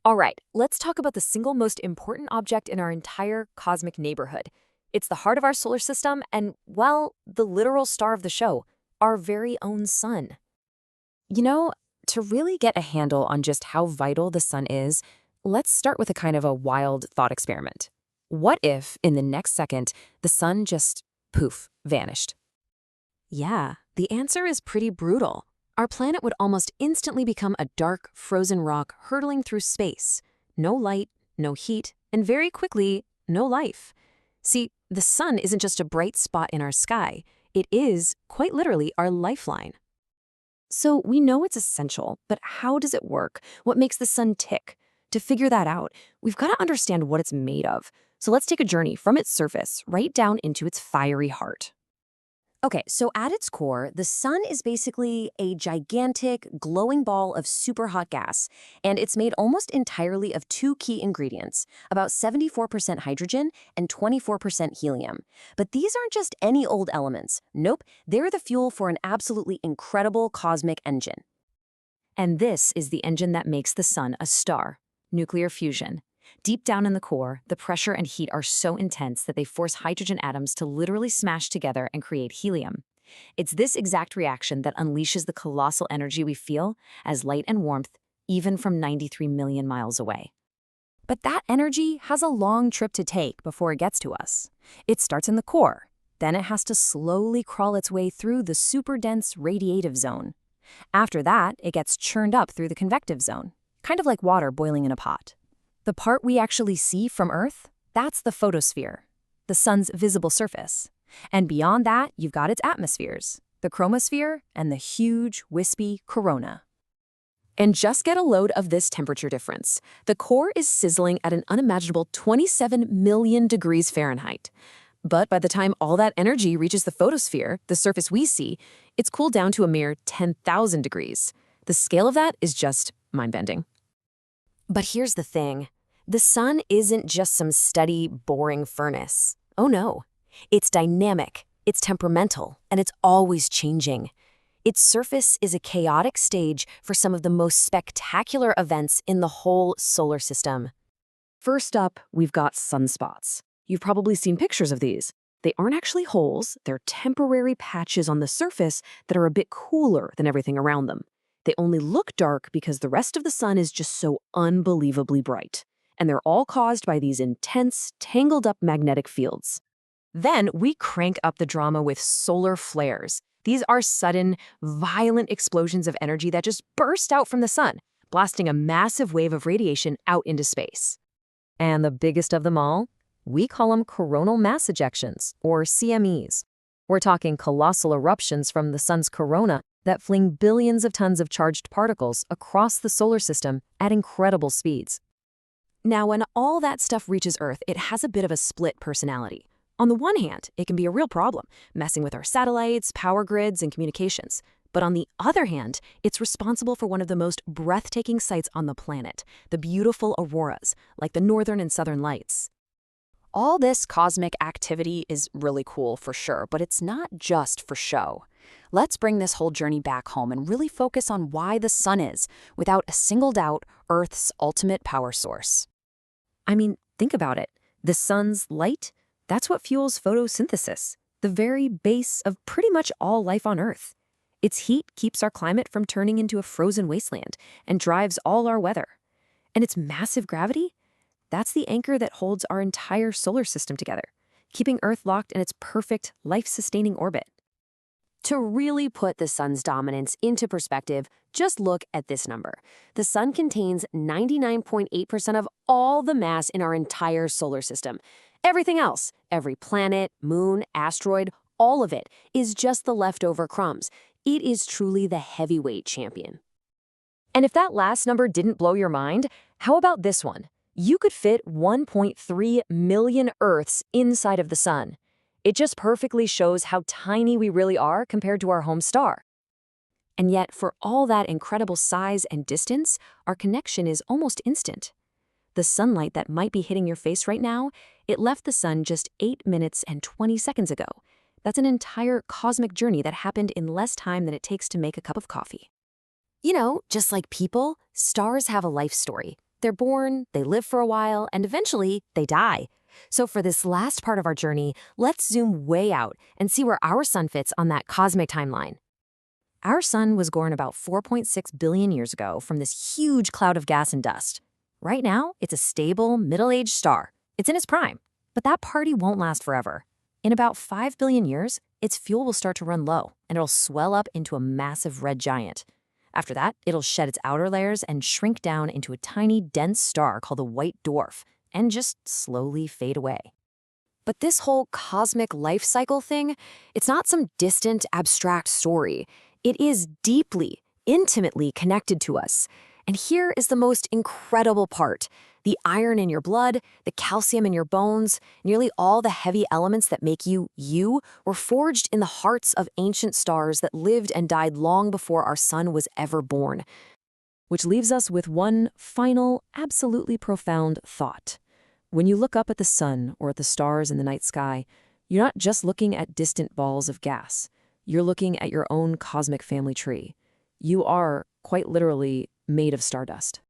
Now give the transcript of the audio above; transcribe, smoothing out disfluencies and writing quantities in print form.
All right, let's talk about the single most important object in our entire cosmic neighborhood. It's the heart of our solar system and, well, the literal star of the show, our very own sun. You know, to really get a handle on just how vital the sun is, let's start with a kind of a wild thought experiment. What if, in the next second, the sun just, poof, vanished? Yeah, the answer is pretty brutal. Our planet would almost instantly become a dark, frozen rock hurtling through space. No light, no heat, and very quickly, no life. See, the sun isn't just a bright spot in our sky. It is, quite literally, our lifeline. So we know it's essential, but how does it work? What makes the sun tick? To figure that out, we've got to understand what it's made of. So let's take a journey from its surface right down into its fiery heart. Okay, so at its core, the sun is basically a gigantic, glowing ball of super hot gas, and it's made almost entirely of two key ingredients, about 74% hydrogen and 24% helium. But these aren't just any old elements. Nope, they're the fuel for an absolutely incredible cosmic engine. And this is the engine that makes the sun a star: nuclear fusion. Deep down in the core, the pressure and heat are so intense that they force hydrogen atoms to literally smash together and create helium. It's this exact reaction that unleashes the colossal energy we feel as light and warmth, even from 93 million miles away. But that energy has a long trip to take before it gets to us. It starts in the core. Then it has to slowly crawl its way through the super dense radiative zone. After that, it gets churned up through the convective zone, kind of like water boiling in a pot. The part we actually see from Earth, that's the photosphere, the sun's visible surface. And beyond that, you've got its atmospheres, the chromosphere and the huge, wispy corona. And just get a load of this temperature difference. The core is sizzling at an unimaginable 27 million degrees Fahrenheit. But by the time all that energy reaches the photosphere, the surface we see, it's cooled down to a mere 10,000 degrees. The scale of that is just mind-bending. But here's the thing. The sun isn't just some steady, boring furnace. Oh no. It's dynamic, it's temperamental, and it's always changing. Its surface is a chaotic stage for some of the most spectacular events in the whole solar system. First up, we've got sunspots. You've probably seen pictures of these. They aren't actually holes, they're temporary patches on the surface that are a bit cooler than everything around them. They only look dark because the rest of the sun is just so unbelievably bright. And they're all caused by these intense, tangled-up magnetic fields. Then we crank up the drama with solar flares. These are sudden, violent explosions of energy that just burst out from the sun, blasting a massive wave of radiation out into space. And the biggest of them all? We call them coronal mass ejections, or CMEs. We're talking colossal eruptions from the sun's corona that fling billions of tons of charged particles across the solar system at incredible speeds. Now, when all that stuff reaches Earth, it has a bit of a split personality. On the one hand, it can be a real problem, messing with our satellites, power grids, and communications. But on the other hand, it's responsible for one of the most breathtaking sights on the planet, the beautiful auroras, like the northern and southern lights. All this cosmic activity is really cool for sure, but it's not just for show. Let's bring this whole journey back home and really focus on why the sun is, without a single doubt, Earth's ultimate power source. I mean, think about it. The sun's light, that's what fuels photosynthesis, the very base of pretty much all life on Earth. Its heat keeps our climate from turning into a frozen wasteland and drives all our weather. And its massive gravity, that's the anchor that holds our entire solar system together, keeping Earth locked in its perfect, life-sustaining orbit. To really put the sun's dominance into perspective, just look at this number. The sun contains 99.8% of all the mass in our entire solar system. Everything else, every planet, moon, asteroid, all of it is just the leftover crumbs. It is truly the heavyweight champion. And if that last number didn't blow your mind, how about this one? You could fit 1.3 million Earths inside of the sun. It just perfectly shows how tiny we really are compared to our home star. And yet, for all that incredible size and distance, our connection is almost instant. The sunlight that might be hitting your face right now, it left the sun just 8 minutes and 20 seconds ago. That's an entire cosmic journey that happened in less time than it takes to make a cup of coffee. You know, just like people, stars have a life story. They're born, they live for a while, and eventually they die. So for this last part of our journey, let's zoom way out and see where our sun fits on that cosmic timeline. Our sun was born about 4.6 billion years ago from this huge cloud of gas and dust. Right now, it's a stable, middle-aged star. It's in its prime. But that party won't last forever. In about 5 billion years, its fuel will start to run low, and it'll swell up into a massive red giant. After that, it'll shed its outer layers and shrink down into a tiny, dense star called a white dwarf, and just slowly fade away. But this whole cosmic life cycle thing, it's not some distant, abstract story. It is deeply, intimately connected to us. And here is the most incredible part. The iron in your blood, the calcium in your bones, nearly all the heavy elements that make you, were forged in the hearts of ancient stars that lived and died long before our sun was ever born. Which leaves us with one final, absolutely profound thought. When you look up at the sun or at the stars in the night sky, you're not just looking at distant balls of gas. You're looking at your own cosmic family tree. You are, quite literally, made of stardust.